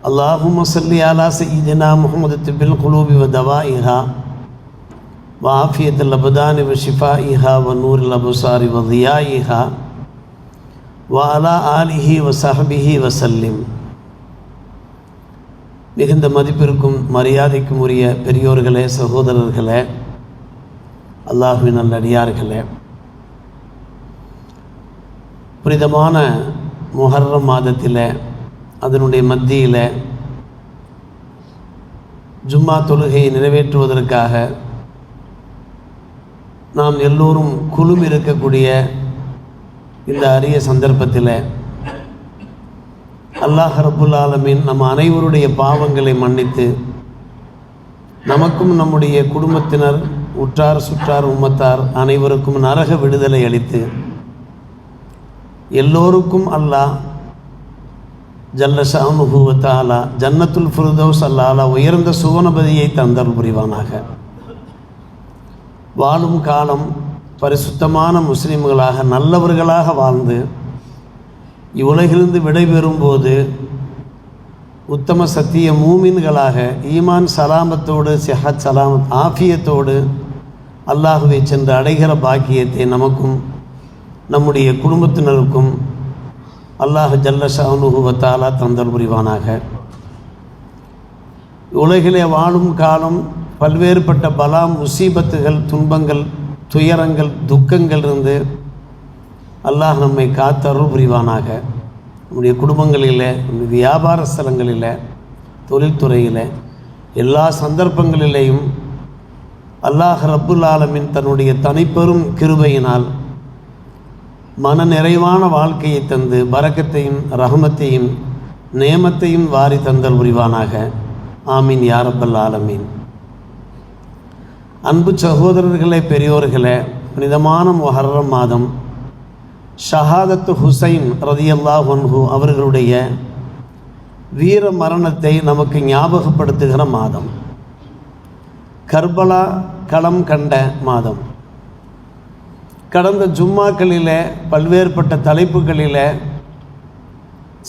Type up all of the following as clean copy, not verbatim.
اللهم صل على سيدنا محمد طب القلوب ودوائها وعافية الأبدان وشفائها ونور الأبصار وضيائها وعلى آله وصحبه وسلم. மிகுந்த மதிப்பிற்கும் மரியாதைக்கும் உரிய பெரியோர்களே, சகோதரர்களே, அல்லாஹ்வின் நல்லடியார்களே, புனிதமான முஹர்ரம் மாதத்தில் அதனுடைய மத்தியில் ஜும்மா தொழுகையை நிறைவேற்றுவதற்காக நாம் எல்லோரும் குழுமி இருக்கக்கூடிய இந்த அரிய சந்தர்ப்பத்தில் அல்லாஹ் ரப்புல் ஆலமீன் நம் அனைவருடைய பாவங்களை மன்னித்து நமக்கும் நம்முடைய குடும்பத்தினர், உற்றார் சுற்றார், உம்மத்தார் அனைவருக்கும் நரக விடுதலை அளித்து எல்லோருக்கும் அல்லாஹ் ஜல்ல ஷானுஹு வ தஆலா ஜன்னத்துல் ஃபிர்தௌஸ் அல்லாஹ் உயர்ந்த சுவனபதியை தந்தருள் புரிவானாக. வாழும் காலம் பரிசுத்தமான முஸ்லிம்களாக நல்லவர்களாக வாழ்ந்து இவ்வுலகிலிருந்து விடைபெறும்போது உத்தம சத்திய மூமின்களாக ஈமான் சலாமத்தோடு, சிஹத் சலாமத் ஆஃபியத்தோடு அல்லாஹுவை சென்று அடைகிற பாக்கியத்தை நமக்கும் நம்முடைய குடும்பத்தினருக்கும் அல்லாஹ் ஜல்ல ஷானுஹு வ தஆலா தந்தருள் புரிவானாக. உலகிலே வாழும் காலம் பல்வேறுபட்ட பலா முசீபத்துகள், துன்பங்கள், துயரங்கள், துக்கங்கள் இருந்து அல்லாஹ் நம்மை காத்தருள் புரிவானாக. நம்முடைய குடும்பங்களில், வியாபார ஸ்தலங்களில், தொழில்துறையில், எல்லா சந்தர்ப்பங்களிலேயும் அல்லாஹ் ரப்புல் ஆலமீன் தன்னுடைய தனிப்பெரும் கிருபையினால் மன நிறைவான வாழ்க்கையை தந்து பரக்கத்தையும் ரஹமத்தையும் நேமத்தையும் வாரி தந்தல் புரிவானாக. ஆமீன் யா ரப்பல் ஆலமீன். அன்பு சகோதரர்களே, பெரியோர்களே, புனிதமான முஹர்ரம் மாதம் ஷஹாதத்து ஹுசைன் ரலியல்லாஹு அன்ஹு அவர்களுடைய வீர மரணத்தை நமக்கு ஞாபகப்படுத்துகிற மாதம். கர்பலா களம் கண்ட மாதம். கடந்த ஜும்மாக்களில் பல்வேறுபட்ட தலைப்புகளில்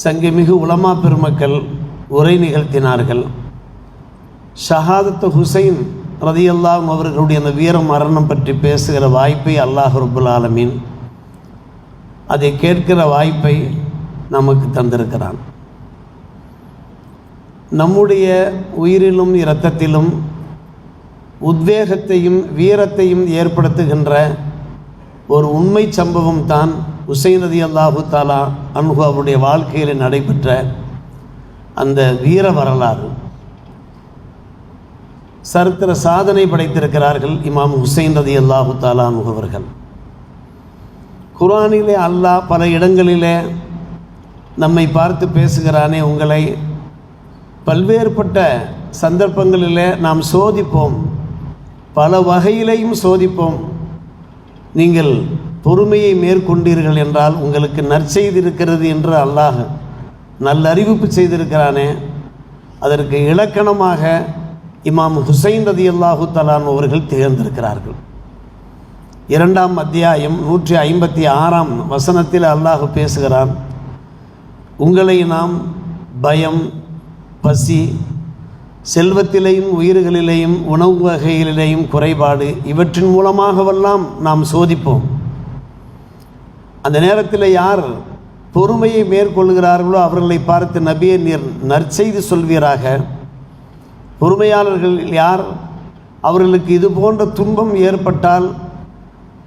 சங்கமிகு உலமா பெருமக்கள் உரை நிகழ்த்தினார்கள். ஷஹாதத்து ஹுசைன் ரலியல்லாஹு அவர்களுடைய அந்த வீர மரணம் பற்றி பேசுகிற வாய்ப்பை அல்லாஹ் ரப்புல் ஆலமீன், அதை கேட்கிற வாய்ப்பை நமக்கு தந்திருக்கிறான். நம்முடைய உயிரிலும் இரத்தத்திலும் உத்வேகத்தையும் வீரத்தையும் ஏற்படுத்துகின்ற ஒரு உண்மை சம்பவம் தான் ஹுசைன் ரலியல்லாஹு தஆலா அன்ஹு அவருடைய வாழ்க்கையில் நடைபெற்ற அந்த வீர வரலாறு. சரித்திர சாதனை படைத்திருக்கிறார்கள் இமாம் ஹுசைன் ரலியல்லாஹு தஆலா அன்ஹு அவர்கள். குர்ஆனிலே அல்லாஹ் பல இடங்களிலே நம்மை பார்த்து பேசுகிறானே, உங்களை பல்வேறுபட்ட சந்தர்ப்பங்களிலே நாம் சோதிப்போம், பல வகையிலையும் சோதிப்போம், நீங்கள் பொறுமையை மேற்கொண்டீர்கள் என்றால் உங்களுக்கு நற்செய்தி இருக்கிறது என்று அல்லாஹ் நல்ல அறிவிப்பு செய்திருக்கிறானே. அதற்கு இலக்கணமாக இமாம் ஹுசைன் ரலியல்லாஹு தஆலா அவர்கள் திகழ்ந்திருக்கிறார்கள். 2ஆம் அத்தியாயம் 156ஆம் வசனத்தில் அல்லாஹ் பேசுகிறான், உங்களை நாம் பயம், பசி, செல்வத்திலேயும் உயிர்களிலேயும் உணவு வகைகளிலேயும் குறைபாடு, இவற்றின் மூலமாகவெல்லாம் நாம் சோதிப்போம். அந்த நேரத்தில் யார் பொறுமையை மேற்கொள்கிறார்களோ அவர்களை பார்த்து நபியே நீர் நற்செய்தி சொல்வீராக. பொறுமையாளர்கள் யார்? அவர்களுக்கு இது போன்ற துன்பம் ஏற்பட்டால்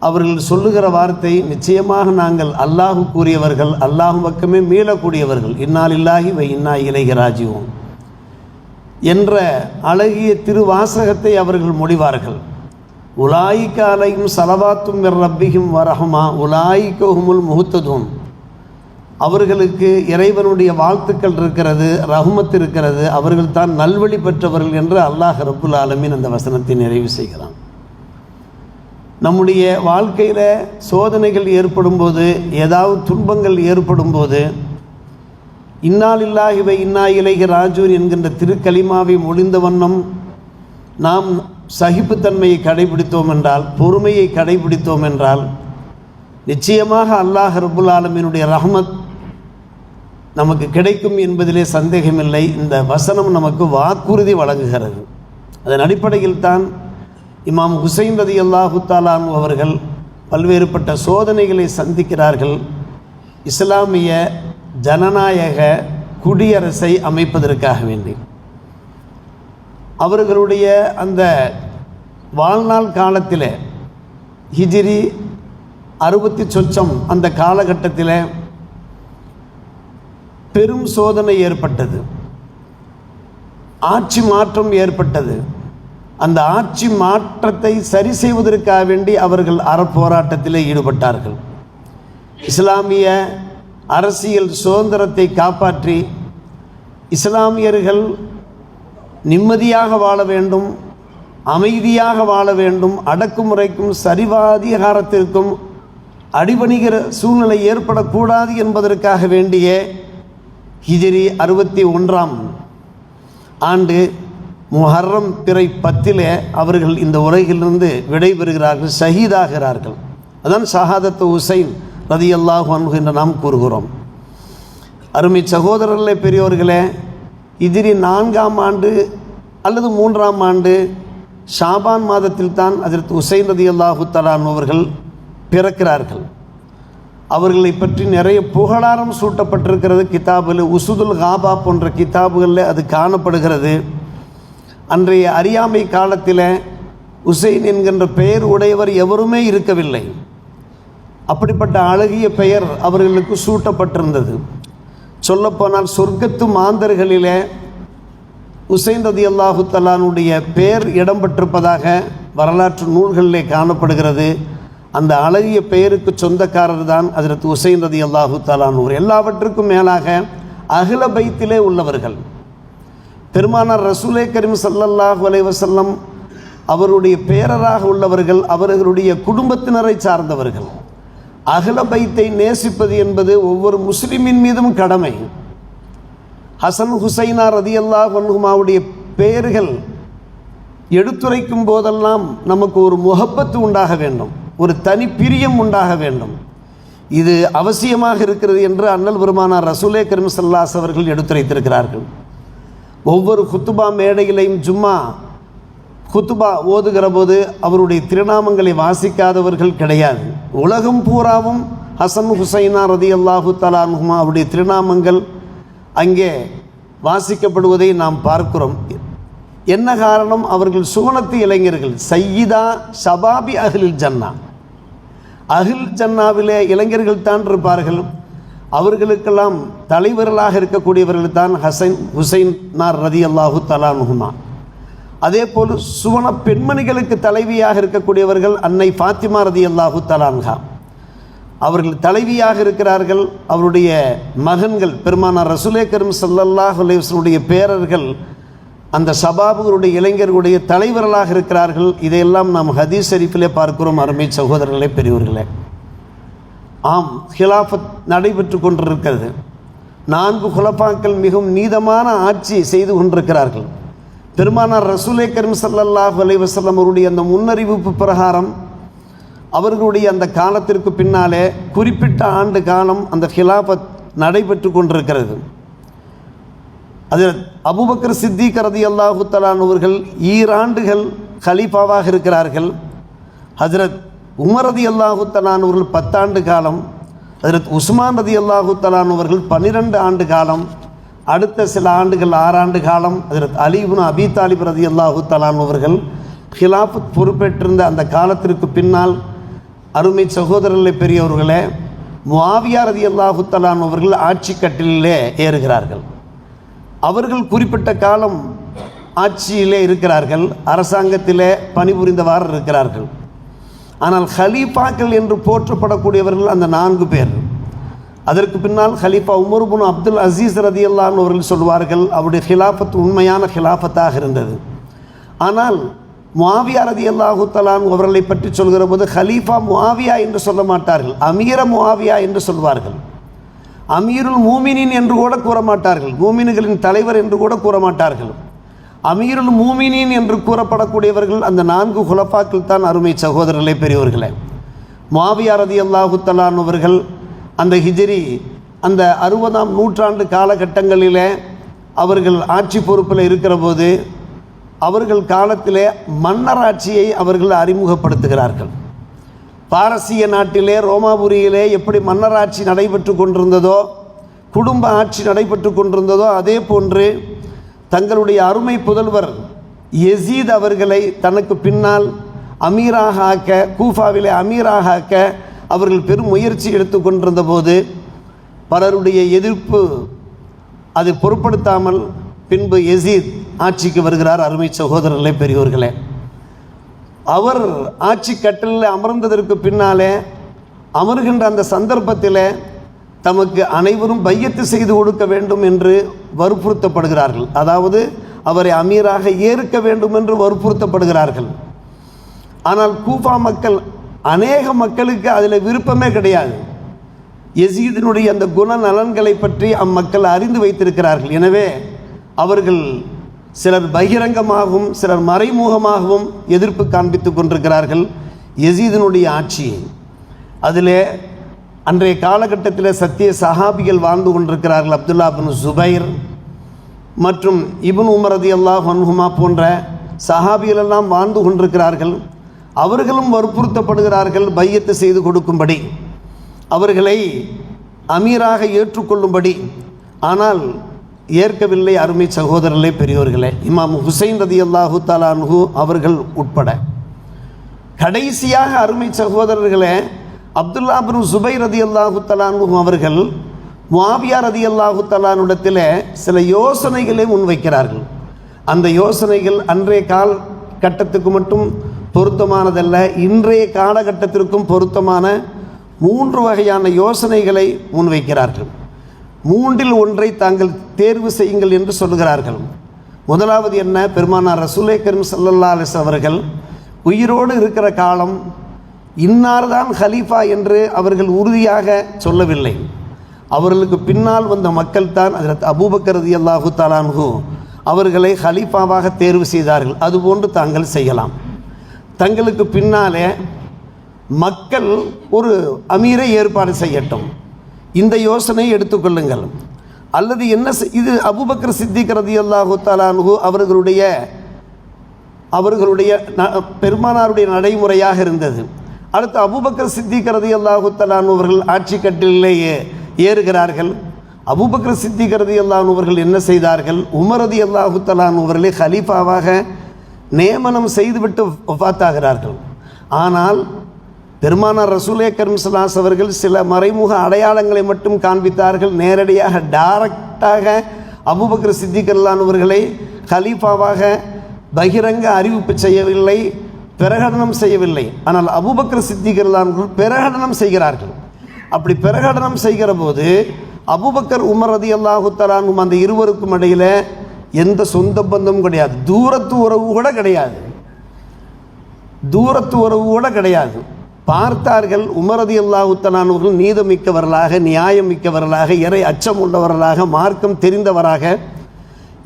அவர்கள் சொல்லுகிற வார்த்தை, நிச்சயமாக நாங்கள் அல்லாஹ் கூறியவர்கள், அல்லாஹ் பக்கமே மீளக்கூடியவர்கள், இன்னா லில்லாஹி வ இன்னா இலைஹி ராஜிஊன் என்ற அழகிய திருவாசகத்தை அவர்கள் மொழிவார்கள். உலாயிக்க அலைஹிம் ஸலவாத்தும் மிர் ரப்பிஹிம் வ ரஹ்மா உலாயிக்க ஹுமுல் முஹ்ததூன். அவர்களுக்கு இறைவனுடைய வாழ்த்துக்கள் இருக்கிறது, ரஹ்மத் இருக்கிறது, அவர்கள் தான் நல்வழி பெற்றவர்கள் என்று அல்லாஹ் ரப்புல் ஆலமீன் அந்த வசனத்தை நிறைவு செய்கிறான். நம்முடைய வாழ்க்கையில் சோதனைகள் ஏற்படும் போது, ஏதாவது துன்பங்கள் ஏற்படும் போது, இன்னா லில்லாஹி வ இன்னா இலைஹி ராஜிஊன் என்கின்ற திருக்கலிமாவை மொழிந்த வண்ணம் நாம் சகிப்புத்தன்மையை கடைபிடித்தோம் என்றால், பொறுமையை கடைபிடித்தோம் என்றால், நிச்சயமாக அல்லாஹ் ரப்புல் ஆலமீனுடைய ரஹ்மத் நமக்கு கிடைக்கும் என்பதிலே சந்தேகமில்லை. இந்த வசனம் நமக்கு வாக்குறுதி வழங்குகிறது. அதன் அடிப்படையில் தான் இமாம் ஹுசைன் ரலியல்லாஹு தஆலா அன்ஹு அவர்கள் பல்வேறுபட்ட சோதனைகளை சந்திக்கிறார்கள். இஸ்லாமிய ஜனநாயக குடியரசை அமைப்பதற்காக வேண்டி அவர்களுடைய அந்த வாழ்நாள் காலத்தில் ஹிஜ்ரி 60 சொச்சம் அந்த காலகட்டத்தில் பெரும் சோதனை ஏற்பட்டது, ஆட்சி மாற்றம் ஏற்பட்டது. அந்த ஆட்சி மாற்றத்தை சரி செய்வதற்காக வேண்டி அவர்கள் அறப்போராட்டத்தில் ஈடுபட்டார்கள். இஸ்லாமிய அரசியல் சுதந்திரத்தை காப்பாற்றி இஸ்லாமியர்கள் நிம்மதியாக வாழ வேண்டும், அமைதியாக வாழ வேண்டும், அடக்குமுறைக்கும் சரிவாதிகாரத்திற்கும் அடிபணிகிற சூழ்நிலை ஏற்படக்கூடாது என்பதற்காக வேண்டிய ஹிஜ்ரி 61ஆம் ஆண்டு முஹர்ரம் பிறை 10 அவர்கள் இந்த உலகிலிருந்து விடைபெறுகிறார்கள், ஷஹீதாகிறார்கள். அதான் ஷஹாதத்து ஹுசைன் ரலியல்லாஹு அன்ஹு என்று நாம் கூறுகிறோம். அருமை சகோதரர்களே, பெரியோர்களே, ஹிஜ்ரி 4ஆம் ஆண்டு அல்லது 3ஆம் ஆண்டு ஷாபான் மாதத்தில் தான் ஹஜ்ரத் ஹுசைன் ரலியல்லாஹு தஆலா அன்ஹு அவர்கள் பிறக்கிறார்கள். அவர்களை பற்றி நிறைய புகழாரம் சூட்டப்பட்டிருக்கிறது. கிதாபில் உசுதுல் காபா போன்ற கிதாபுகளில் அது காணப்படுகிறது. அன்றைய அறியாமை காலத்தில் ஹுசைன் என்கின்ற பெயர் உடையவர் எவருமே இருக்கவில்லை. அப்படிப்பட்ட அழகிய பெயர் அவர்களுக்கு சூட்டப்பட்டிருந்தது. சொல்லப்போனால் சொர்க்கத்து மாந்தர்களிலே ஹுசைன் ரலியல்லாஹு தஆலா அன்ஹுடைய பெயர் இடம்பெற்றிருப்பதாக வரலாற்று நூல்களிலே காணப்படுகிறது. அந்த அழகிய பெயருக்கு சொந்தக்காரர் தான் ஹஜ்ரத் ஹுசைன் ரலியல்லாஹு தஆலா அன்ஹு. எல்லாவற்றுக்கும் மேலாக அஹ்ல பைத்திலே உள்ளவர்கள். பெருமானார் ரசூலே கரீம் ஸல்லல்லாஹு அலைஹி வஸல்லம் அவருடைய பேரராக உள்ளவர்கள், அவர்களுடைய குடும்பத்தினரை சார்ந்தவர்கள். அஹ்ல பைத்தை நேசிப்பது என்பது ஒவ்வொரு முஸ்லிமின் மீதும் கடமை. ஹசன் ஹுசைனா ரலியல்லாஹு அன்ஹுமாவுடைய பெயர்கள் எடுத்துரைக்கும் போதெல்லாம் நமக்கு ஒரு முஹப்பத்து உண்டாக வேண்டும், ஒரு தனி பிரியம் உண்டாக வேண்டும். இது அவசியமாக இருக்கிறது என்று அண்ணல் பெருமானார் ரசூலே கரீம் ஸல்லல்லாஹு அலைஹி அவர்கள் எடுத்துரைத்திருக்கிறார்கள். ஒவ்வொரு குத்துபா மேடையிலையும் ஜும்மா குத்துபா ஓதுகிற போது அவருடைய திருநாமங்களை வாசிக்காதவர்கள் கிடையாது. உலகம் பூராவும் ஹசன் ஹுசைனா ரலியல்லாஹு தஆலா அன்ஹுமா அவருடைய திருநாமங்கள் அங்கே வாசிக்கப்படுவதை நாம் பார்க்கிறோம். என்ன காரணம்? அவர்கள் சுவனத்து இளைஞர்கள், சையிதா ஷபாபி அஹ்லில் ஜன்னா, அஹ்ல் ஜன்னாவிலே இளைஞர்கள் தான் இருப்பார்கள். அவர்களுக்கெல்லாம் தலைவர்களாக இருக்கக்கூடியவர்கள் தான் ஹுசைனார் ரலியல்லாஹு தஆலா அன்ஹுமா. அதே போல் சுவன பெண்மணிகளுக்கு தலைவியாக இருக்கக்கூடியவர்கள் அன்னை ஃபாத்திமா ரலியல்லாஹு தஆலா அன்ஹா. அவர்கள் தலைவியாக இருக்கிறார்கள். அவருடைய மகன்கள் பெருமானார் ரசூலே கரீம் ஸல்லல்லாஹு அலைஹி வஸல்லம் பேரர்கள் அந்த ஷபாபுகளுடைய இளைஞர்களுடைய தலைவர்களாக இருக்கிறார்கள். இதையெல்லாம் நாம் ஹதீஸ் ஷரீஃபிலே பார்க்கிறோம். அருமை சகோதரர்களே, பெரியவர்களே, ஆம், ஹிலாஃபத் நடைபெற்று கொண்டிருக்கிறது. 4 குலஃபாக்கள் மிகவும் நீதமான ஆட்சி செய்து கொண்டிருக்கிறார்கள். பெருமானார் ரசூலே கரீம் ஸல்லல்லாஹு அலைஹி வஸல்லம் அவருடைய அந்த முன்னறிவிப்பு பிரகாரம் அவர்களுடைய அந்த காலத்திற்கு பின்னாலே குறிப்பிட்ட ஆண்டு காலம் அந்த ஹிலாஃபத் நடைபெற்று கொண்டிருக்கிறது. அதில் அபூபக்கர் சித்திக் ரலியல்லாஹு தஆலா அவர்கள் 2 ஆண்டுகள் கலீஃபாவாக இருக்கிறார்கள். ஹஜ்ரத் உமர் ரலியல்லாஹு தஆலா அவர்கள் 10 ஆண்டு காலம், ஹஜ்ரத் உஸ்மான் ரலியல்லாஹு தஆலா அவர்கள் 12 ஆண்டு காலம், அடுத்த சில ஆண்டுகள் 6 ஆண்டு காலம் ஹஜ்ரத் அலி இப்னு அபீ தாலிப் ரலியல்லாஹு தஆலா அவர்கள் ஹிலாஃபத் பொறுப்பேற்றிருந்த அந்த காலத்திற்கு பின்னால் அருமை சகோதரர்களே, பெரியவர்களே, முஆவியா ரலியல்லாஹு தஆலா அவர்கள் ஆட்சி கட்டிலே ஏறுகிறார்கள். அவர்கள் குறிப்பிட்ட காலம் ஆட்சியிலே இருக்கிறார்கள், அரசாங்கத்திலே பணிபுரிந்தவாறு இருக்கிறார்கள். ஆனால் ஹலீஃபாக்கள் என்று போற்றப்படக்கூடியவர்கள் அந்த 4 பேர். அதற்கு பின்னால் ஹலீஃபா உமர் இப்னு அப்துல் அசீஸ் ரலியல்லாஹு அன்ஹு அவர்கள் சொல்வார்கள், அவருடைய ஹிலாஃபத் உண்மையான ஹிலாஃபத்தாக இருந்தது. ஆனால் முஆவியா ரலியல்லாஹு தஆலா அவர்களை பற்றி சொல்கிற போது ஹலீஃபா முஆவியா என்று சொல்ல மாட்டார்கள், அமீர முஆவியா என்று சொல்வார்கள். அமீருல் மூமினின் என்று கூட கூற மாட்டார்கள், மூமின்களின் தலைவர் என்று கூட கூற மாட்டார்கள். அமீருல் மூமினின் என்று கூறப்படக்கூடியவர்கள் அந்த 4 குலஃபாக்கள் தான். அருமை சகோதரர்களே, பெரியவர்களே, முஆவியா ரலியல்லாஹு தஆலா அவர்கள் அந்த ஹிஜ்ரி அந்த 60ஆம் நூற்றாண்டு காலகட்டங்களில் அவர்கள் ஆட்சி பொறுப்பில் இருக்கிற போது அவர்கள் காலத்திலே மன்னராட்சியை அவர்கள் அறிமுகப்படுத்துகிறார்கள். பாரசீக நாட்டிலே ரோமாபுரியிலே எப்படி மன்னராட்சி நடைபெற்று கொண்டிருந்ததோ, குடும்ப ஆட்சி நடைபெற்று கொண்டிருந்ததோ, அதே போன்று தங்களுடைய அருமை புதல்வர் யசீத் அவர்களை தனக்கு பின்னால் அமீராக ஆக்க, கூஃபாவிலே அமீராக ஆக்க அவர்கள் பெரும் முயற்சி எடுத்து கொண்டிருந்த போது பலருடைய எதிர்ப்பு அதை பொருட்படுத்தாமல் பின்பு யசீத் ஆட்சிக்கு வருகிறார். அருமை சகோதரர்களே, பெரியோர்களே, அவர் ஆட்சி கட்டிலில் அமர்ந்ததற்கு பின்னாலே அமர்கின்ற அந்த சந்தர்ப்பத்தில் தமக்கு அனைவரும் பையத்து செய்து கொடுக்க வேண்டும் என்று வற்புறுத்தப்படுகிறார்கள். அதாவது அவரை அமீராக ஏற்க வேண்டும் என்று வற்புறுத்தப்படுகிறார்கள். ஆனால் கூஃபா மக்கள், அநேக மக்களுக்கு அதில் விருப்பமே கிடையாது. யசீதினுடைய அந்த குணநலன்களை பற்றி அம்மக்கள் அறிந்து வைத்திருக்கிறார்கள். எனவே அவர்கள் சிலர் பகிரங்கமாகவும் சிலர் மறைமுகமாகவும் எதிர்ப்பு காண்பித்து கொண்டிருக்கிறார்கள் யசீதினுடைய ஆட்சியை. அதில் அன்றைய காலகட்டத்தில் சத்திய சஹாபிகள் வாழ்ந்து கொண்டிருக்கிறார்கள். அப்துல்லா பின் ஜுபைர் மற்றும் இப்னு உமர் ரலியல்லாஹு அன்ஹுமா போன்ற சஹாபிகளெல்லாம் வாழ்ந்து கொண்டிருக்கிறார்கள். அவர்களும் வற்புறுத்தப்படுகிறார்கள் பையத்து செய்து கொடுக்கும்படி, அவர்களை அமீராக ஏற்றுக்கொள்ளும்படி. ஆனால் ஏற்கவில்லை. அருமை சகோதரர்களே, பெரியோர்களே, இமாம் ஹுசைன் ரலியல்லாஹு தஆலா அன்ஹு அவர்கள் உட்பட கடைசியாக அருமை சகோதரர்களே அப்துல்லா பின் ஜுபைர் ரலியல்லாஹு தஆலா அன்ஹு அவர்கள் முஆவியா ரலியல்லாஹு தஆலா இடத்தில் சில யோசனைகளை முன்வைக்கிறார்கள். அந்த யோசனைகள் அன்றைய காலகட்டத்துக்கு மட்டும் பொருத்தமானதல்ல, இன்றைய காலகட்டத்திற்கும் பொருத்தமான 3 வகையான யோசனைகளை முன்வைக்கிறார்கள். 3இல் ஒன்றை தாங்கள் தேர்வு செய்யுங்கள் என்று சொல்லுகிறார்கள். முதலாவது என்ன? பெருமானார் ரசூலே கரீம் ஸல்லல்லாஹு அலைஹி வஸல்லம் அவர்கள் உயிரோடு இருக்கிற காலம் இன்னார்தான் ஹலீஃபா என்று அவர்கள் உறுதியாக சொல்லவில்லை. அவர்களுக்கு பின்னால் வந்த மக்கள் தான் ஹஜ்ரத் அபூபக்கர் ரலியல்லாஹு தஆலா அன்ஹு அவர்களை ஹலீஃபாவாக தேர்வு செய்தார்கள். அதுபோன்று தாங்கள் செய்யலாம். தங்களுக்கு பின்னாலே மக்கள் ஒரு அமீரை ஏற்பாடு செய்யட்டும், இந்த யோசனை எடுத்துக்கொள்ளுங்கள். அல்லது என்ன, இது அபூபக்கர் சித்திக் ரலியல்லாஹு தஆலா அன்ஹு அவர்களுடைய பெருமானாருடைய நடைமுறையாக இருந்தது. அடுத்து அபூபக்கர் சித்திக் ரலியல்லாஹு தஆலா அன்ஹு அவர்கள் ஆட்சி கட்டிலேயே ஏறுகிறார்கள். அபூபக்கர் சித்திக் ரலியல்லாஹு அன்ஹு அவர்கள் என்ன செய்தார்கள்? உமர் ரலியல்லாஹு தஆலா அன்ஹு அவர்களை ஹலீஃபாவாக நியமனம் செய்துவிட்டு வஃபாத்தாகிறார்கள். ஆனால் பெருமானார் ரசூலே கரீம் ஸல்லல்லாஹு அலைஹி அவர்கள் சில மறைமுக அடையாளங்களை மட்டும் காண்பித்தார்கள். நேரடியாக டைரக்டாக அபூபக்கர் சித்திக் ரலியல்லாஹு அன்ஹு அவர்களை கலீஃபாவாக பகிரங்க அறிவிப்பு செய்யவில்லை, பிரகடனம் செய்யவில்லை. ஆனால் அபூபக்கர் சித்திக் ரலியல்லாஹு அன்ஹு பிரகடனம் செய்கிறார்கள். அப்படி பிரகடனம் செய்கிற போது அபூபக்கர் உமர் ரலியல்லாஹு தஆலா அன்ஹு அந்த இருவருக்கும் இடையில் எந்த சொந்த பந்தமும் கிடையாது, தூரத்து உறவு கூட கிடையாது, தூரத்து உறவு கூட கிடையாது. பார்த்தார்கள் உமர் ரலியல்லாஹு தஆலா அன்ஹு நீதமிக்கவர்களாக, நியாயம் மிக்கவர்களாக, இறை அச்சம் உள்ளவர்களாக, மார்க்கம் தெரிந்தவராக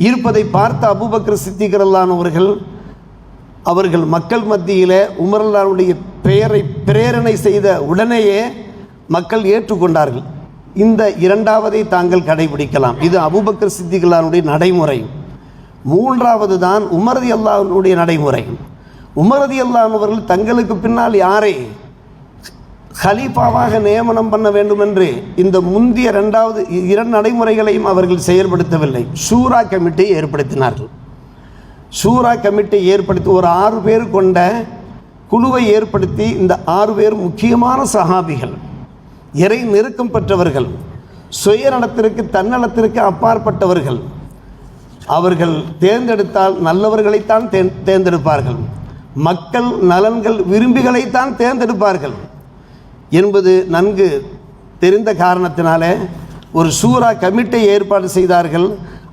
இருப்பதை பார்த்த அபூபக்கர் சித்திக் ரலியல்லாஹு அவர்கள் மக்கள் மத்தியில் உமர் ரலியல்லாஹுடைய பெயரை பிரேரணை செய்த உடனேயே மக்கள் ஏற்றுக்கொண்டார்கள். இந்த இரண்டாவதை தாங்கள் கடைபிடிக்கலாம். இது அபூபக்கர் சித்திக் ரலியல்லாஹுடைய நடைமுறை. மூன்றாவது தான் உமர் ரலியல்லாஹுடைய நடைமுறை. உமர் ரலியல்லாஹு அவர்கள் தங்களுக்கு பின்னால் யாரை ஹலீஃபாவாக நியமனம் பண்ண வேண்டும் என்று இந்த முந்திய இரண்டு நடைமுறைகளையும் அவர்கள் செயல்படுத்தவில்லை. ஷூரா கமிட்டியை ஏற்படுத்தினார்கள். ஷூரா கமிட்டி ஏற்படுத்தி ஒரு 6 பேர் கொண்ட குழுவை ஏற்படுத்தி, இந்த 6 பேர் முக்கியமான சஹாபிகள், இறை நெருக்கம் பெற்றவர்கள், சுயநலத்திற்கு தன்னலத்திற்கு அப்பாற்பட்டவர்கள். அவர்கள் தேர்ந்தெடுத்தால் நல்லவர்களைத்தான் தேர்ந்தெடுப்பார்கள், மக்கள் நலன்கள் விரும்பிகளைத்தான் தேர்ந்தெடுப்பார்கள் என்பது நன்கு தெரிந்த காரணத்தினாலே ஒரு ஷூரா கமிட்டி ஏற்பாடு செய்தார்கள்.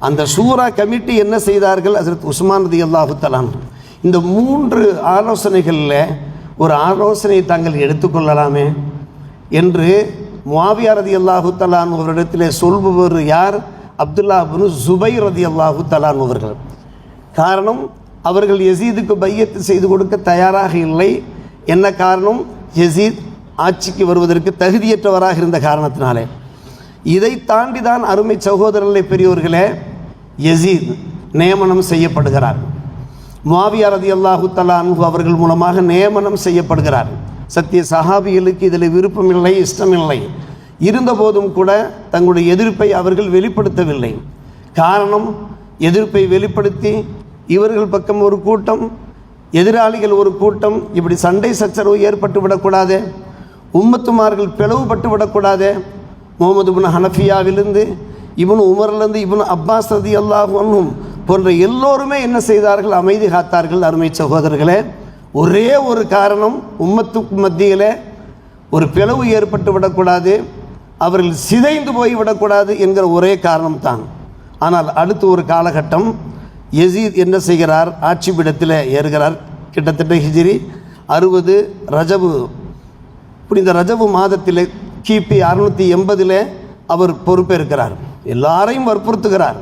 அந்த ஷூரா கமிட்டி என்ன செய்தார்கள்? ஹஜ்ரத் உஸ்மான் ரலியல்லாஹு தஆலா அன்ஹு இந்த 3 ஆலோசனைகளில் ஒரு ஆலோசனையை தாங்கள் எடுத்துக்கொள்ளலாமே என்று முஆவியா ரலியல்லாஹு தஆலா அன்ஹு அவரிடத்திலே சொல்பவர் யார்? அப்துல்லா பின் ஜுபைர் ரலியல்லாஹு தஆலா அன்ஹு அவர்கள். காரணம், அவர்கள் யசீதுக்கு பையத்து செய்து கொடுக்க தயாராக இல்லை. என்ன காரணம்? யசீத் ஆட்சிக்கு வருவதற்கு தகுதியற்றவராக இருந்த காரணத்தினாலே. இதை தாண்டி தான் அருமை சகோதரர்களே பெரியோர்களே யசீத் நியமனம் செய்யப்படுகிறார். முஆவியா ரலியல்லாஹு தஆலா அன்ஹு அவர்கள் மூலமாக நியமனம் செய்யப்படுகிறார். சத்திய சஹாபிகளுக்கு இதில் விருப்பமில்லை, இஷ்டமில்லை. இருந்தபோதும் கூட தங்களுடைய எதிர்ப்பை அவர்கள் வெளிப்படுத்தவில்லை. காரணம், எதிர்ப்பை வெளிப்படுத்தி இவர்கள் பக்கம் ஒரு கூட்டம், எதிராளிகள் ஒரு கூட்டம், இப்படி சண்டை சச்சரவு ஏற்பட்டு விடக்கூடாது, உம்மத்துமார்கள் பிளவுபட்டு விடக்கூடாது. முகமது இப்னு ஹனஃபியாவிலிருந்து இப்னு உமர்லேருந்து இப்னு அப்பாஸ் ரலியல்லாஹு அன்ஹும் போன்ற எல்லோருமே என்ன செய்தார்கள்? அமைதி காத்தார்கள். அருமை சகோதரர்களே, ஒரே ஒரு காரணம், உம்மத்துக்கு மத்தியில் ஒரு பிளவு ஏற்பட்டு விடக்கூடாது, அவர்கள் சிதைந்து போய் விடக்கூடாது என்கிற ஒரே காரணம்தான். ஆனால் அடுத்து ஒரு காலகட்டம் யசீத் என்ன செய்கிறார்? ஆட்சி பீடத்தில் ஏறுகிறார். கிட்டத்தட்ட ஹிஜ்ரி 60 ரஜபு, புனித ரஜபு மாதத்தில் கிபி 680 அவர் பொறுப்பேற்கிறார். எல்லாரையும் வற்புறுத்துகிறார்,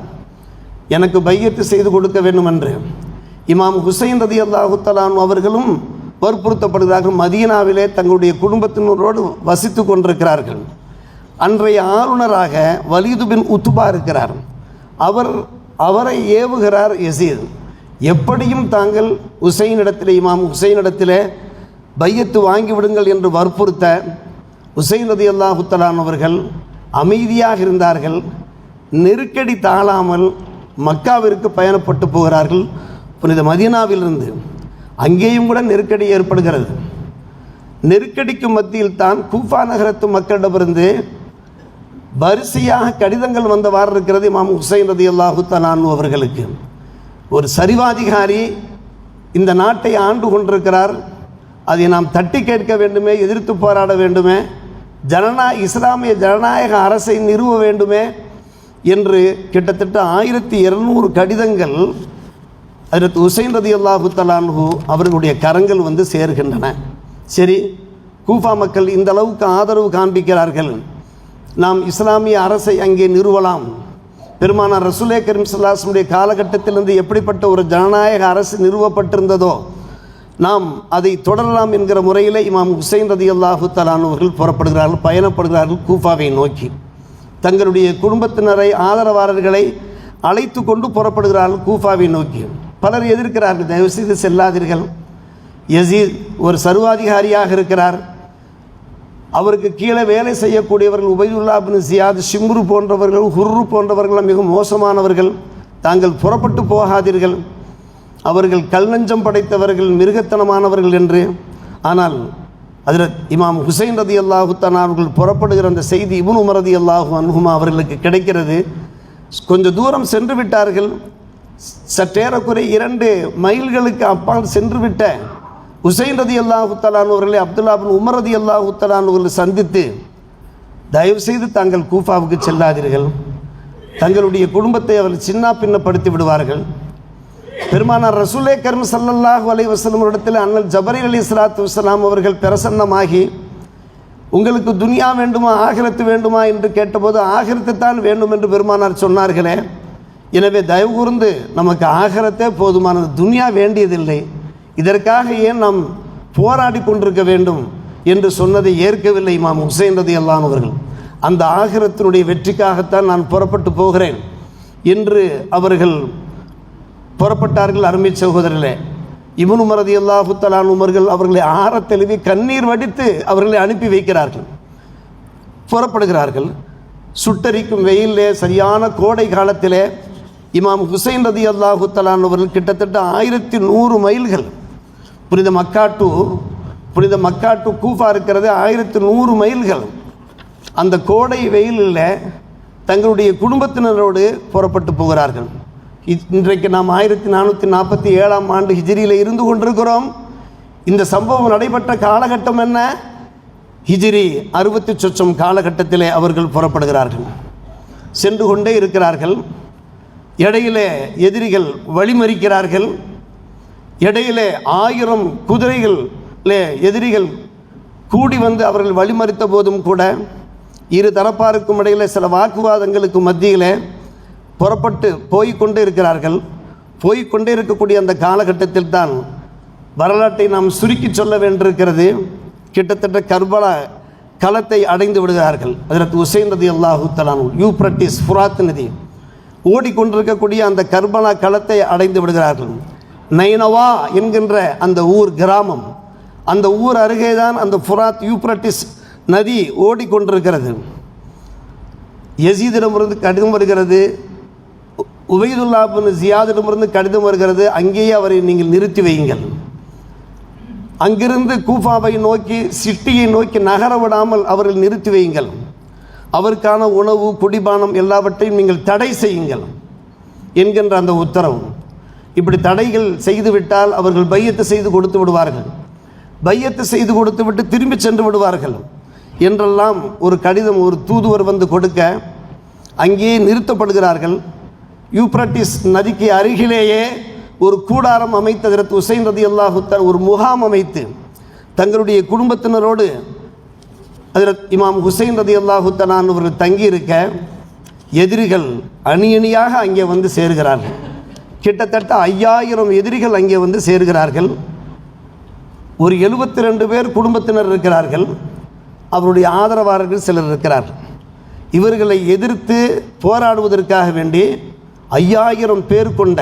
எனக்கு பையத்து செய்து கொடுக்க வேண்டும் என்று. இமாம் ஹுசைன் ரலியல்லாஹு தஆலா அன்ஹு அவர்களும் வற்புறுத்தப்படுகிறார்கள். மதீனாவிலே தங்களுடைய குடும்பத்தினரோடு வசித்து கொண்டிருக்கிறார்கள். அன்றைய ஆளுநராக வலீது பின் உத்பா இருக்கிறார். அவரை ஏவுகிறார் யசீத். எப்படியும் தாங்கள் ஹுசைனிடத்தில், இமாம் ஹுசைனிடத்தில் பையத்து வாங்கிவிடுங்கள் என்று வற்புறுத்த ஹுசைன் ரலியல்லாஹு தஆலா அவர்கள் அமைதியாக இருந்தார்கள். நெருக்கடி தாழாமல் மக்காவிற்கு பயணப்பட்டு போகிறார்கள். புனித மதீனாவிலிருந்து அங்கேயும் கூட நெருக்கடி ஏற்படுகிறது. நெருக்கடிக்கு மத்தியில் தான் கூஃபா நகரத்து மக்களிடமிருந்து வரிசையாக கடிதங்கள் வந்தவாறு இருக்கிறது. இமாம் ஹுசைன் ரலியல்லாஹு தஆலா அன்ஹு அவர்களுக்கு ஒரு சரிவாதிகாரி இந்த நாட்டை ஆண்டு கொண்டிருக்கிறார், அதை நாம் தட்டி கேட்க வேண்டுமே, எதிர்த்து போராட வேண்டுமே, இஸ்லாமிய ஜனநாயக அரசை நிறுவ வேண்டுமே என்று கிட்டத்தட்ட 1200 கடிதங்கள் ஹஜ்ரத் ஹுசைன் ரலியல்லாஹு தஆலா அன்ஹு அவர்களுடைய கரங்கள் வந்து சேர்கின்றன. சரி, கூஃபா மக்கள் இந்த அளவுக்கு ஆதரவு காண்பிக்கிறார்கள், நாம் இஸ்லாமிய அரசை அங்கே நிறுவலாம். பெருமானார் ரசூலே கரீம் ஸல்லல்லாஹு அலைஹி வஸல்லம் காலகட்டத்திலிருந்து எப்படிப்பட்ட ஒரு ஜனநாயக அரசு நிறுவப்பட்டிருந்ததோ நாம் அதை தொடரலாம் என்கிற முறையில் இமாம் ஹுசைன் ரலியல்லாஹு தஆலா அன்ஹு அவர்கள் புறப்படுகிறார்கள், பயணப்படுகிறார்கள் கூஃபாவை நோக்கி. தங்களுடைய குடும்பத்தினரை, ஆதரவாளர்களை அழைத்து கொண்டு புறப்படுகிறார்கள் கூஃபாவை நோக்கி. பலர் எதிர்க்கிறார்கள், தயவுசெய்து செல்லாதீர்கள். யசீத் ஒரு சர்வாதிகாரியாக இருக்கிறார், அவருக்கு கீழே வேலை செய்யக்கூடியவர்கள் உபைதுல்லா இப்னு ஜியாத், ஷிம்ரு போன்றவர்கள், ஹுர்ரு போன்றவர்கள் மிக மோசமானவர்கள், தாங்கள் புறப்பட்டு போகாதீர்கள், அவர்கள் கல்நஞ்சம் படைத்தவர்கள், மிருகத்தனமானவர்கள் என்று. ஆனால் ஹஜ்ரத் இமாம் ஹுசைன் ரலியல்லாஹு தஆலா அவர்கள் புறப்படுகிற அந்த செய்தி இப்னு உமர் ரலியல்லாஹு அன்ஹுமா அவர்களுக்கு கிடைக்கிறது. கொஞ்சம் தூரம் சென்று விட்டார்கள், சற்றேறக்குறை 2 மைல்களுக்கு அப்பால் சென்று விட்ட ஹுசைன் ரலியல்லாஹு தஆலா அவர்களை அப்துல்லா பின் உமர் ரலியல்லாஹு தஆலா அவர்களை சந்தித்து, தயவுசெய்து தாங்கள் கூஃபாவுக்கு செல்லாதீர்கள், தங்களுடைய குடும்பத்தை அவர்கள் சின்ன பின்னப்படுத்தி விடுவார்கள். பெருமானார் ரசூலே கரீம் ஸல்லல்லாஹு அலைஹி வஸல்லம் இடத்தில் அண்ணல் ஜபரீல் அலைஹிஸ்ஸலாத்து வஸ்ஸலாம் அவர்கள் பிரசன்னமாகி, உங்களுக்கு துனியா வேண்டுமா ஆகிரத்து வேண்டுமா என்று கேட்டபோது ஆகிரத்து தான் வேண்டும் என்று பெருமானார் சொன்னார்களே, எனவே தயவு கூர்ந்து நமக்கு ஆகிரத்தே போதுமானது, துனியா வேண்டியதில்லை, இதற்காக ஏன் நாம் போராடி கொண்டிருக்க வேண்டும் என்று சொன்னதை ஏற்கவில்லை இமாம் ஹுசைன் ரலியல்லாஹு அவர்கள். அந்த ஆகிரத்தினுடைய வெற்றிக்காகத்தான் நான் புறப்பட்டு போகிறேன் என்று அவர்கள் புறப்பட்டார்கள். அருமை சகோதரர்களே, இப்னு உமர் ரலியல்லாஹு தஆலா அன்ஹு அவர்களை ஆற தெளிவி கண்ணீர் வடித்து அவர்களை அனுப்பி வைக்கிறார்கள். புறப்படுகிறார்கள். சுட்டரிக்கும் வெயிலே, சரியான கோடை காலத்திலே இமாம் ஹுசைன் ரலியல்லாஹு தஆலா அவர்கள் கிட்டத்தட்ட 1100 மைல்கள், புனித மக்கா டு கூஃபா இருக்கிறது 1100 மைல்கள். அந்த கோடை வெயிலில் தங்களுடைய குடும்பத்தினரோடு புறப்பட்டு போகிறார்கள். இன்றைக்கு நாம் 1447ஆம் ஆண்டு ஹிஜ்ரியில் இருந்து கொண்டிருக்கிறோம். இந்த சம்பவம் நடைபெற்ற காலகட்டம் என்ன? ஹிஜ்ரி 60 சொச்சம் காலகட்டத்திலே அவர்கள் புறப்படுகிறார்கள். சென்று கொண்டே இருக்கிறார்கள். இடையிலே எதிரிகள் வழிமறிக்கிறார்கள். இடையிலே 1000 குதிரைகளிலே எதிரிகள் கூடி வந்து அவர்கள் வழிமறித்த போதும் கூட இரு தரப்பாருக்கும் இடையிலே சில வாக்குவாதங்களுக்கு மத்தியிலே புறப்பட்டு போய்கொண்டே இருக்கிறார்கள். போய்கொண்டே இருக்கக்கூடிய அந்த காலகட்டத்தில் தான் வரலாற்றை நாம் சுருக்கி சொல்ல வேண்டியிருக்கிறது. கிட்டத்தட்ட கர்பலா களத்தை அடைந்து விடுகிறார்கள். ஹஜ்ரத் உசைன் ரலியல்லாஹு தஆலா யூப்ரட்டிஸ் ஃபுராத் நதி ஓடிக்கொண்டிருக்கக்கூடிய அந்த கர்பலா களத்தை அடைந்து விடுகிறார்கள். நைனவா என்கின்ற அந்த ஊர் கிராமம், அந்த ஊர் அருகேதான் அந்த ஃபுராத் யூப்ரட்டிஸ் நதி ஓடிக்கொண்டிருக்கிறது. யசீதிடமிருந்து கடிதம் வருகிறது, உபைதுல்லா பின் ஜியாதிடமிருந்து கடிதம் வருகிறது, அங்கேயே அவரை நீங்கள் நிறுத்தி வையுங்கள். அங்கிருந்து கூஃபாவை நோக்கி சிட்டியை நோக்கி நகர விடாமல் அவர்கள் நிறுத்தி வையுங்கள். அவருக்கான உணவு குடிபானம் எல்லாவற்றையும் நீங்கள் தடை செய்யுங்கள் என்கின்ற அந்த உத்தரவு. இப்படி தடைகள் செய்துவிட்டால் அவர்கள் பையத்து செய்து கொடுத்து விடுவார்கள், பையத்து செய்து கொடுத்து விட்டு திரும்பி சென்று விடுவார்கள் என்றெல்லாம் ஒரு கடிதம் ஒரு தூதுவர் வந்து கொடுக்க அங்கேயே நிறுத்தப்படுகிறார்கள். யூப்ரட்டிஸ் நதிக்கு அருகிலேயே ஒரு கூடாரம் அமைத்து ஹஜ்ரத் உசைன் ரலியல்லாஹு தஆலா ஒரு முகாம் அமைத்து தங்களுடைய குடும்பத்தினரோடு ஹஜ்ரத் இமாம் ஹுசைன் ரலியல்லாஹு தஆலா அவர்கள் தங்கியிருக்க எதிரிகள் அணி அணியாக அங்கே வந்து சேர்கிறார்கள். கிட்டத்தட்ட 5000 எதிரிகள் அங்கே வந்து சேர்கிறார்கள். ஒரு 72 பேர் குடும்பத்தினர் இருக்கிறார்கள், அவருடைய ஆதரவாளர்கள் சிலர் இருக்கிறார்கள். இவர்களை எதிர்த்து போராடுவதற்காக வேண்டி 5000 பேர் கொண்ட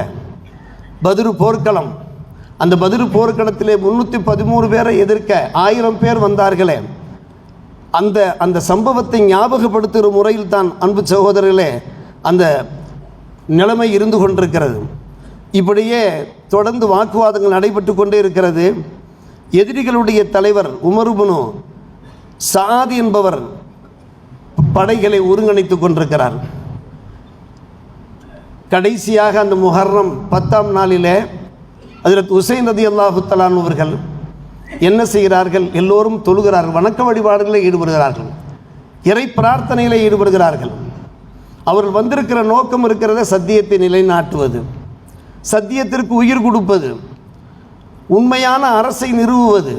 பத்ரு போர்க்களம், அந்த பத்ரு போர்க்களத்திலே 313 பேரை எதிர்க்க 1000 பேர் வந்தார்களே, அந்த சம்பவத்தை ஞாபகப்படுத்துகிற முறையில் தான் அன்பு சகோதரர்களே அந்த நிலைமை இருந்து கொண்டிருக்கிறது. இப்படியே தொடர்ந்து வாக்குவாதங்கள் நடைபெற்று கொண்டே இருக்கிறது. எதிரிகளுடைய தலைவர் உமர் இப்னு சாத் என்பவர் படைகளை ஒருங்கிணைத்து கொண்டிருக்கிறார். கடைசியாக அந்த முஹர்ரம் 10ஆம் நாளிலே ஹஜ்ரத் உசைன் ரலியல்லாஹு தஆலா அவர்கள் என்ன செய்கிறார்கள்? எல்லோரும் தொழுகிறார்கள், வணக்க வழிபாடுகளில் ஈடுபடுகிறார்கள், இறை பிரார்த்தனையில் ஈடுபடுகிறார்கள். அவர்கள் வந்திருக்கிற நோக்கம் இருக்கிறத சத்தியத்தை நிலைநாட்டுவது, சத்தியத்திற்கு உயிர் கொடுப்பது, உண்மையான அரசை நிறுவுவது.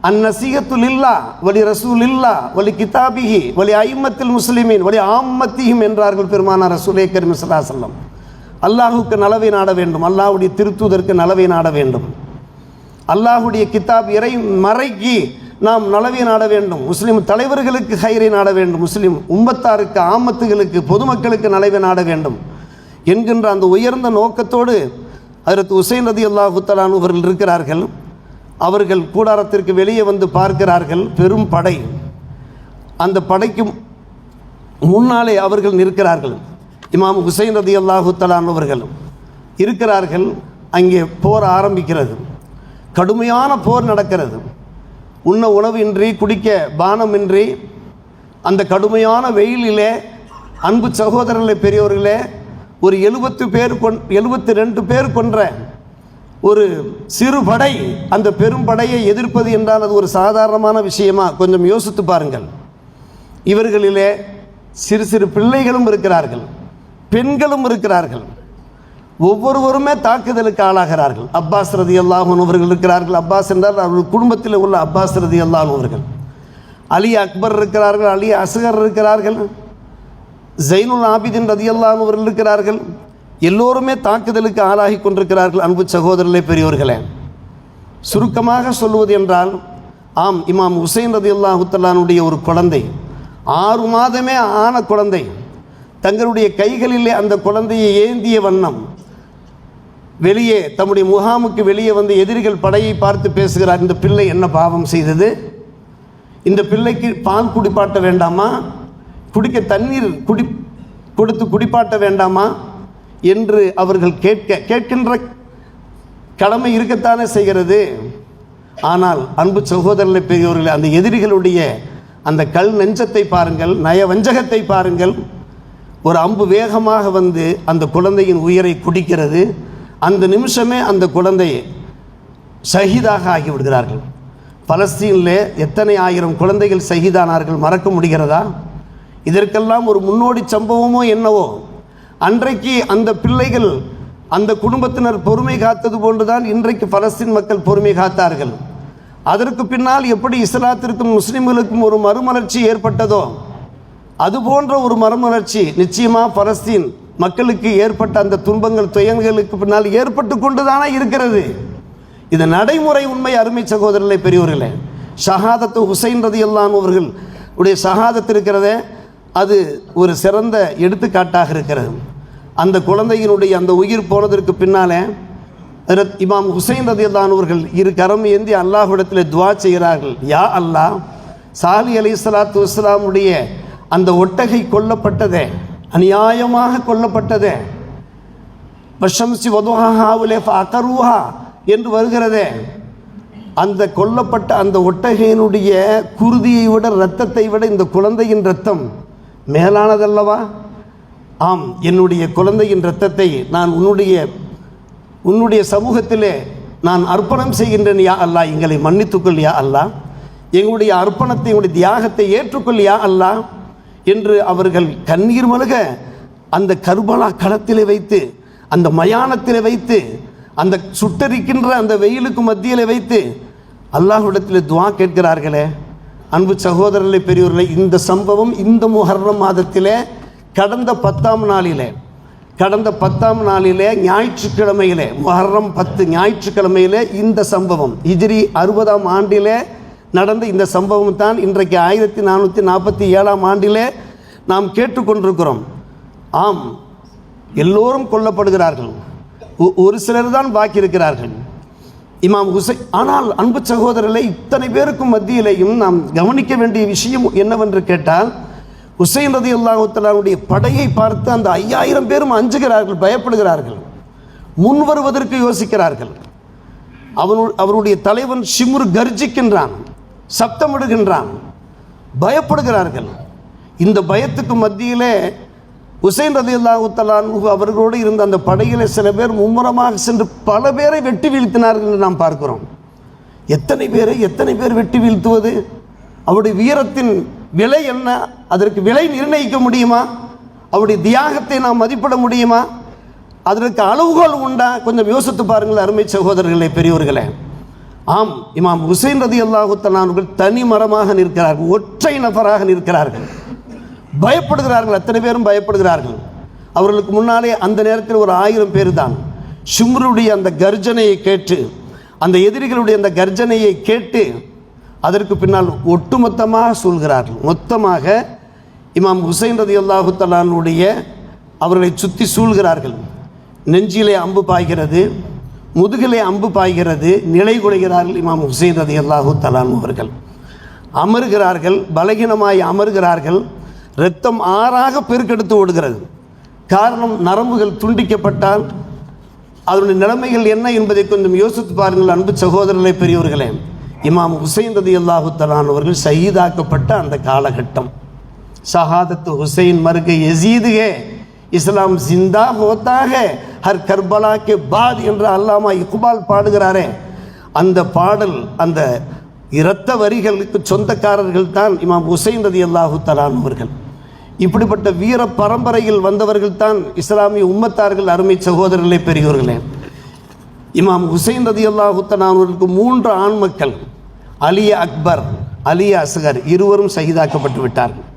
அந்நசீகத்து லில்லா வலி ரசூலில்லா வலி கிதாபிஹி வலி ஐம்மத்தில் முஸ்லிமீன் வலி ஆம்மத்திஹிம் என்றார்கள் பெருமானார் ரசூலே கரீம் ஸல்லல்லாஹு அலைஹி வஸல்லம். அல்லாஹுக்கு நலவை நாட வேண்டும், அல்லாஹுடைய திருத்தூதருக்கு நலவை நாட வேண்டும், அல்லாஹுடைய கிதாப் இறை மறைக்கு நாம் நலவை நாட வேண்டும், முஸ்லிம் தலைவர்களுக்கு ஹைரை நாட வேண்டும், முஸ்லிம் உம்மத்தாருக்கு ஆமத்துகளுக்கு பொதுமக்களுக்கு நலவை நாட வேண்டும் என்கின்ற அந்த உயர்ந்த நோக்கத்தோடு ஹஜ்ரத் உசைன் ரலியல்லாஹு தஆலா அவர்கள் இருக்கிறார்கள். அவர்கள் கூடாரத்திற்கு வெளியே வந்து பார்க்கிறார்கள், பெரும் படை. அந்த படைக்கு முன்னாலே அவர்கள் நிற்கிறார்கள். இமாம் ஹுசைன் ரலியல்லாஹு தஆலா அவர்கள் இருக்கிறார்கள். அங்கே போர் ஆரம்பிக்கிறது, கடுமையான போர் நடக்கிறது. உண்ண உணவின்றி குடிக்க பானமின்றி அந்த கடுமையான வெயிலிலே அன்பு சகோதரர்களே பெரியவர்களே ஒரு 72 பேர் கொன்ற ஒரு சிறு படை அந்த பெரும் படையை எதிர்ப்பது என்றால் அது ஒரு சாதாரணமான விஷயமா? கொஞ்சம் யோசித்து பாருங்கள். இவர்களிலே சிறு சிறு பிள்ளைகளும் இருக்கிறார்கள், பெண்களும் இருக்கிறார்கள். ஒவ்வொருவருமே தாக்குதலுக்கு ஆளாகிறார்கள். அப்பாஸ் ரலியல்லாஹு அன்ஹு அவர்கள் இருக்கிறார்கள். அப்பாஸ் என்றால் அவர்கள் குடும்பத்தில் உள்ள அப்பாஸ் ரலியல்லாஹு அன்ஹு அவர்கள். அலி அக்பர் இருக்கிறார்கள், அலி அஸ்கர் இருக்கிறார்கள், ஜைனுல் ஆபிதீன் ரலியல்லாஹு அன்ஹு அவர்கள் இருக்கிறார்கள். எல்லோருமே தாக்குதலுக்கு ஆளாகி கொண்டிருக்கிறார்கள். அன்பு சகோதரர்களே பெரியோர்களே, சுருக்கமாக சொல்வது என்றால், ஆம், இமாம் ஹுசைன் ரலியல்லாஹு தஆலாவுடைய ஒரு குழந்தை, 6 மாதமே ஆன குழந்தை, தங்களுடைய கைகளிலே அந்த குழந்தையை ஏந்திய வண்ணம் வெளியே தம்முடைய முகாமுக்கு வெளியே வந்து எதிரிகள் படையை பார்த்து பேசுகிறார். இந்த பிள்ளை என்ன பாவம் செய்தது? இந்த பிள்ளைக்கு பால் குடிப்பாட்ட வேண்டாமா? குடிக்க தண்ணீர் கொடுத்து குடிப்பாட்ட வேண்டாமா என்று அவர்கள் கேட்கின்ற கடமை இருக்கத்தானே செய்கிறது. ஆனால் அன்பு சகோதரர்களை பெரியவர்களே, அந்த எதிரிகளுடைய அந்த கல் நெஞ்சத்தை பாருங்கள், நயவஞ்சகத்தை பாருங்கள். ஒரு அம்பு வேகமாக வந்து அந்த குழந்தையின் உயிரை குடிக்கிறது. அந்த நிமிஷமே அந்த குழந்தை ஷஹீதாக ஆகிவிடுகிறார்கள். பலஸ்தீனில் எத்தனை ஆயிரம் குழந்தைகள் ஷஹீதானார்கள், மறக்க முடிகிறதா? இதற்கெல்லாம் ஒரு முன்னோடி சம்பவமோ என்னவோ. அன்றைக்கு அந்த பிள்ளைகள் அந்த குடும்பத்தினர் பொறுமை காத்தது போன்றுதான் இன்றைக்கு பலஸ்தீன் மக்கள் பொறுமை காத்தார்கள். அதற்கு பின்னால் எப்படி இஸ்லாத்திற்கும் முஸ்லிம்களுக்கும் ஒரு மறுமலர்ச்சி ஏற்பட்டதோ அதுபோன்ற ஒரு மறுமலர்ச்சி நிச்சயமாக பலஸ்தீன் மக்களுக்கு ஏற்பட்ட அந்த துன்பங்கள் துயரங்களுக்கு பின்னால் ஏற்பட்டு கொண்டு தானே இருக்கிறது. இது நடைமுறை உண்மை. அருமை சகோதரர்களே பெரியவர்களே, ஷஹாதத்து ஹுசைன் ரலியல்லாஹு அன்ஹு அவர்கள் உடைய ஷஹாதத் இருக்கிறதே, அது ஒரு சிறந்த எடுத்துக்காட்டாக இருக்கிறது. அந்த குழந்தையினுடைய அந்த உயிர் போனதற்கு பின்னாலே இமாம் ஹுசைன் ரலியல்லாஹு அன்ஹு அவர்கள் இரு கரம் ஏந்தி அல்லாஹ்விடத்தில் துஆ செய்கிறார்கள். யா அல்லாஹ், சாலி அலைஹிஸ்ஸலாத்து வஸ்ஸலாமுடைய அந்த ஒட்டகை கொல்லப்பட்டதே, அநியாயமாக கொல்லப்பட்டதே, வஷம்சி வதுஹாஹா ஃபஅகருஹா என்று வருகிறதே, அந்த கொல்லப்பட்ட அந்த ஒட்டகையினுடைய குருதியை விட, இரத்தத்தை விட இந்த குழந்தையின் இரத்தம் மேலானதல்லவா? ஆம், என்னுடைய குழந்தையின் இரத்தத்தை நான் உன்னுடைய சமூகத்திலே நான் அர்ப்பணம் செய்கின்றேன் யா அல்லாஹ், எங்களை மன்னித்துக்கொள் யா அல்லாஹ், எங்களுடைய அர்ப்பணத்தை, எங்களுடைய தியாகத்தை ஏற்றுக்கொள் யா அல்லாஹ் என்று அவர்கள் கண்ணீர் மல்க அந்த கர்பலா களத்திலே வைத்து, அந்த மயானத்திலே வைத்து, அந்த சுட்டரிக்கின்ற அந்த வெயிலுக்கு மத்தியிலே வைத்து அல்லாஹ்விடத்தில் துஆ கேட்கிறார்களே. அன்பு சகோதரர்களை, பெரியவர்களை, இந்த சம்பவம் இந்த முஹர்ரம் மாதத்திலே கடந்த 10ஆம் நாளிலே ஞாயிற்றுக்கிழமையிலே, முஹர்ரம் 10 ஞாயிற்றுக்கிழமையிலே இந்த சம்பவம் ஹிஜ்ரி 60ஆம் ஆண்டிலே நடந்த இந்த சம்பவம் தான் இன்றைக்கு 1447ஆம் ஆண்டிலே நாம் கேட்டுக்கொண்டிருக்கிறோம். ஆம், எல்லோரும் கொல்லப்படுகிறார்கள், ஒரு சிலர் தான் பாக்கி இருக்கிறார்கள். இமாம் ஹுசைன். ஆனால் அன்பு சகோதரர்களை, இத்தனை பேருக்கும் மத்தியிலேயும் நாம் கவனிக்க வேண்டிய விஷயம் என்னவென்று கேட்டால், ஹுசைன் ரலியல்லாஹு தஆலாவுடைய படையை பார்த்து அந்த 5000 பேரும் அஞ்சுகிறார்கள், பயப்படுகிறார்கள், முன் வருவதற்கு யோசிக்கிறார்கள். அவருடைய தலைவன் ஷிம்ரு கர்ஜிக்கின்றான், சப்தமிடுகின்றான், பயப்படுகிறார்கள். இந்த பயத்துக்கு மத்தியிலே ஹுசைன் ரலியல்லாஹு தஆலா அன்ஹு அவர்களோடு இருந்த அந்த படையிலே சில பேர் மும்முரமாக சென்று பல பேரை வெட்டி வீழ்த்தினார்கள் என்று நாம் பார்க்கிறோம். எத்தனை பேர் வெட்டி வீழ்த்துவது? அவருடைய வீரத்தின் விலை என்ன? அதற்கு விலை நிர்ணயிக்க முடியுமா? அவருடைய தியாகத்தை நாம் மதிப்பிட முடியுமா? அதற்கு அளவுகோல் உண்டா? கொஞ்சம் யோசித்து பாருங்கள் அருமை சகோதரர்களே, பெரியவர்களே. ஆம், இமாம் ஹுசைன் ரலியல்லாஹு தஆலா அவர்கள் தனி மரமாக நிற்கிறார்கள், ஒற்றை நபராக நிற்கிறார்கள், பயப்படுகிறார்கள், அத்தனை பேரும் பயப்படுகிறார்கள். அவர்களுக்கு முன்னாலே அந்த நேரத்தில் ஒரு 1000 பேர் தான். ஷிம்ருடைய அந்த கர்ஜனையை கேட்டு, அந்த எதிரிகளுடைய அந்த கர்ஜனையை கேட்டு அதற்கு பின்னால் ஒட்டுமொத்தமாக சூழ்கிறார்கள். மொத்தமாக இமாம் ஹுசைன் ரலியல்லாஹு தஆலாவுடைய அவர்களை சுற்றி சூழ்கிறார்கள். நெஞ்சிலே அம்பு பாய்கிறது, முதுகிலே அம்பு பாய்கிறது, நிலை குலைகிறார்கள். இமாம் ஹுசைன் ரலியல்லாஹு தஆலா அவர்கள் அமர்கிறார்கள், பலகீனமாய் அமர்கிறார்கள். இரத்தம் ஆறாக பெருக்கெடுத்து ஓடுகிறது. காரணம், நரம்புகள் துண்டிக்கப்பட்டால் அதனுடைய நிலைமைகள் என்ன என்பதை கொஞ்சம் யோசித்து பாருங்கள் அன்பு சகோதரர்களே, பெரியவர்களே. இமாம் ஹுசைன் ரலியல்லாஹு தஆலா அவர்கள் ஷஹீதாக்கப்பட்ட அந்த காலகட்டம். ஷஹாதத்து ஹுசைன் மர்க யஸீதுகே இஸ்லாம் ஜிந்தா ஹோத்தா ஹை ஹர் கர்பலா கே பாத் என்ற அல்லாமா இக்பால் பாடுகிறாரே, அந்த பாடல், அந்த இரத்த வரிகளுக்கு சொந்தக்காரர்கள் தான் இமாம் ஹுசைன் ரலியல்லாஹு தஆலா அவர்கள். இப்படிப்பட்ட வீர பரம்பரையில் வந்தவர்கள் தான் இஸ்லாமிய உம்மத்தார்கள். அருமை சகோதரர்களே, பெரியோர்களே, இமாம் ஹுசைன் ரலியல்லாஹு தஆலா அவர்களுக்கு 3 ஆண் மக்கள், அலி அக்பர், அலி அஸ்கர், இருவரும் ஷஹீதாக்கப்பட்டு விட்டார்கள்.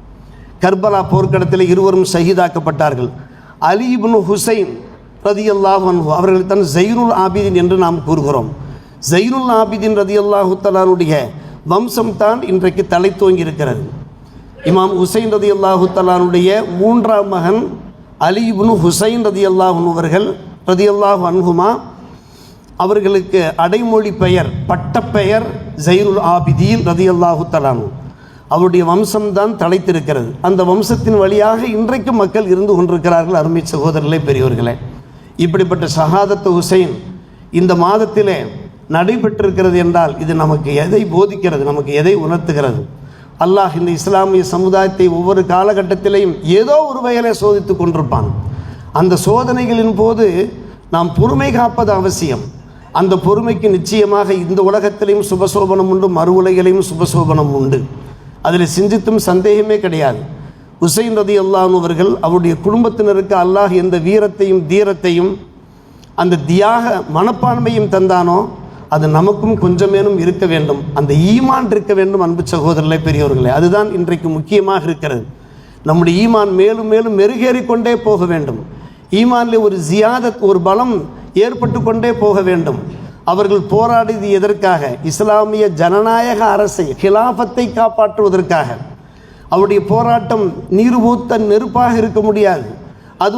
கர்பலா போர்க்களத்தில் இருவரும் ஷஹீதாக்கப்பட்டார்கள். அலி இப்னு ஹுசைன் ரலியல்லாஹு அன்ஹு அவர்கள் தான் ஸைனுல் ஆபிதீன் என்று நாம் கூறுகிறோம். ஸைனுல் ஆபிதீன் ரலியல்லாஹு தஆலாவுடைய வம்சம் தான் இன்றைக்கு தலை தோங்கி இருக்கிறது. இமாம் ஹுசைன் ரலியல்லாஹு தஆலாவுடைய 3ஆம் மகன் அலி இப்னு ஹுசைன் ரலியல்லாஹு அவர்கள் ரலியல்லாஹு அன்ஹுமா, அவர்களுக்கு அடைமொழி பெயர், பட்டப்பெயர் ஸைனுல் ஆபிதீன் ரலியல்லாஹு தஆலா. அவருடைய வம்சம்தான் தலைத்திருக்கிறது. அந்த வம்சத்தின் வழியாக இன்றைக்கு மக்கள் இருந்து கொண்டிருக்கிறார்கள். அருமை சகோதரர்களே, பெரியவர்களே, இப்படிப்பட்ட ஷஹாதத்து ஹுசைன் இந்த மாதத்திலே நடைபெற்றிருக்கிறது என்றால் இது நமக்கு எதை போதிக்கிறது, நமக்கு எதை உணர்த்துகிறது? அல்லாஹ் இந்த இஸ்லாமிய சமுதாயத்தை ஒவ்வொரு காலகட்டத்திலையும் ஏதோ ஒரு வகையிலே சோதித்து கொண்டிருப்பான். அந்த சோதனைகளின் போது நாம் பொறுமை காப்பது அவசியம். அந்த பொறுமைக்கு நிச்சயமாக இந்த உலகத்திலையும் சுபசோபனம் உண்டு, மறு உலகிலையும் சுபசோபனம் உண்டு. அதில் சிந்தித்தும் சந்தேகமே கிடையாது. ஹுசைன் ரலியல்லாஹு அன்ஹு அவர்கள் அவருடைய குடும்பத்தினருக்கு அல்லாஹ் எந்த வீரத்தையும் தீரத்தையும் அந்த தியாக மனப்பான்மையும் தந்தானோ அது நமக்கும் கொஞ்சமேனும் இருக்க வேண்டும். அந்த ஈமான் இருக்க வேண்டும். அன்பு சகோதரர்களே, பெரியவர்களே, அதுதான் இன்றைக்கு முக்கியமாக இருக்கிறது. நம்முடைய ஈமான் மேலும் மேலும் மெருகேறிக்கொண்டே போக வேண்டும். ஈமானில் ஒரு ஜியாதத், ஒரு பலம் ஏற்பட்டு கொண்டே போக வேண்டும். அவர்கள் போராடியது எதற்காக? இஸ்லாமிய ஜனநாயக அரசை, ஹிலாஃபத்தை காப்பாற்றுவதற்காக. அவருடைய போராட்டம் நீர் ஊத்த நெருப்பாக இருக்க முடியாது. அது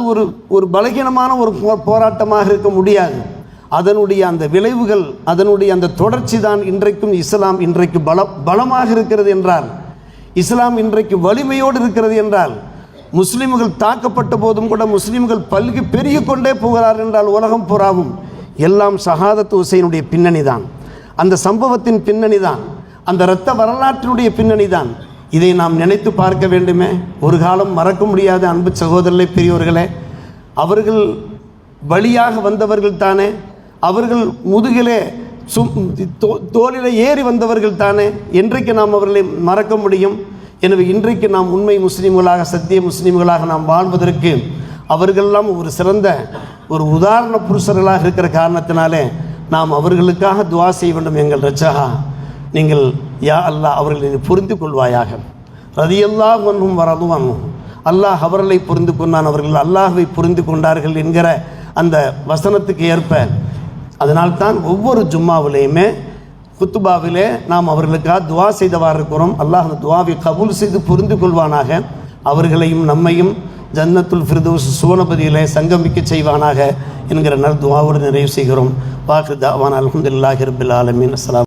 ஒரு பலகீனமான ஒரு போராட்டமாக இருக்க முடியாது. அதனுடைய அந்த விளைவுகள், அதனுடைய அந்த தொடர்ச்சி தான் இன்றைக்கும் இஸ்லாம் இன்றைக்கு பலமாக இருக்கிறது என்றால், இஸ்லாம் இன்றைக்கு வலிமையோடு இருக்கிறது என்றால், முஸ்லிம்கள் தாக்கப்பட்ட போதும் கூட முஸ்லிம்கள் பல்கி பெருகி கொண்டே போகிறார் என்றால் உலகம் புறாவும் எல்லாம் ஷஹாதத் ஹுசைனுடைய பின்னணி தான், அந்த சம்பவத்தின் பின்னணி தான், அந்த இரத்த வரலாற்றினுடைய பின்னணி தான். இதை நாம் நினைத்து பார்க்க வேண்டுமே. ஒரு காலம் மறக்க முடியாத அன்பு சகோதரர்களே, பெரியோர்களே, அவர்கள் வழியாக வந்தவர்கள் தானே, அவர்கள் முதுகிலே தோளிலே ஏறி வந்தவர்கள் தானே. என்றைக்கு நாம் அவர்களை மறக்க முடியும்? எனவே இன்றைக்கு நாம் உண்மை முஸ்லீம்களாக, சத்திய முஸ்லீம்களாக நாம் வாழ்வதற்கு அவர்களெல்லாம் ஒரு சிறந்த ஒரு உதாரண புருஷர்களாக இருக்கிற காரணத்தினாலே நாம் அவர்களுக்காக துவா செய்ய வேண்டும். எங்கள் ரட்சகா, நீங்கள் யா அல்லாஹ் அவர்களை புரிந்து கொள்வாயாக. ரதியல்லாஹு அன்ஹும் வரது அன்ஹும், அல்லாஹ் அவர்களை புரிந்து கொண்டான், அவர்கள் அல்லாஹ்வை புரிந்து கொண்டார்கள் என்கிற அந்த வசனத்துக்கு ஏற்ப, அதனால்தான் ஒவ்வொரு ஜும்மாவிலேயுமே குத்துபாவிலே நாம் அவர்களுக்காக துவா செய்தவாறு இருக்கிறோம். அல்லாஹ் அந்த துவாவை கபூல் செய்து புரிந்து கொள்வானாக. அவர்களையும் நம்மையும் ஜன்னத்துல் ஃபிர்தௌஸ் சுவனபதியிலே சங்கமிக்க செய்வானாக என்கிற நல் துவாவோடு நிறைவு செய்கிறோம். வாக்கு தாவான் அல்ஹம்துலில்லாஹி ரப்பில் ஆலமீன். அஸ்ஸலாம்.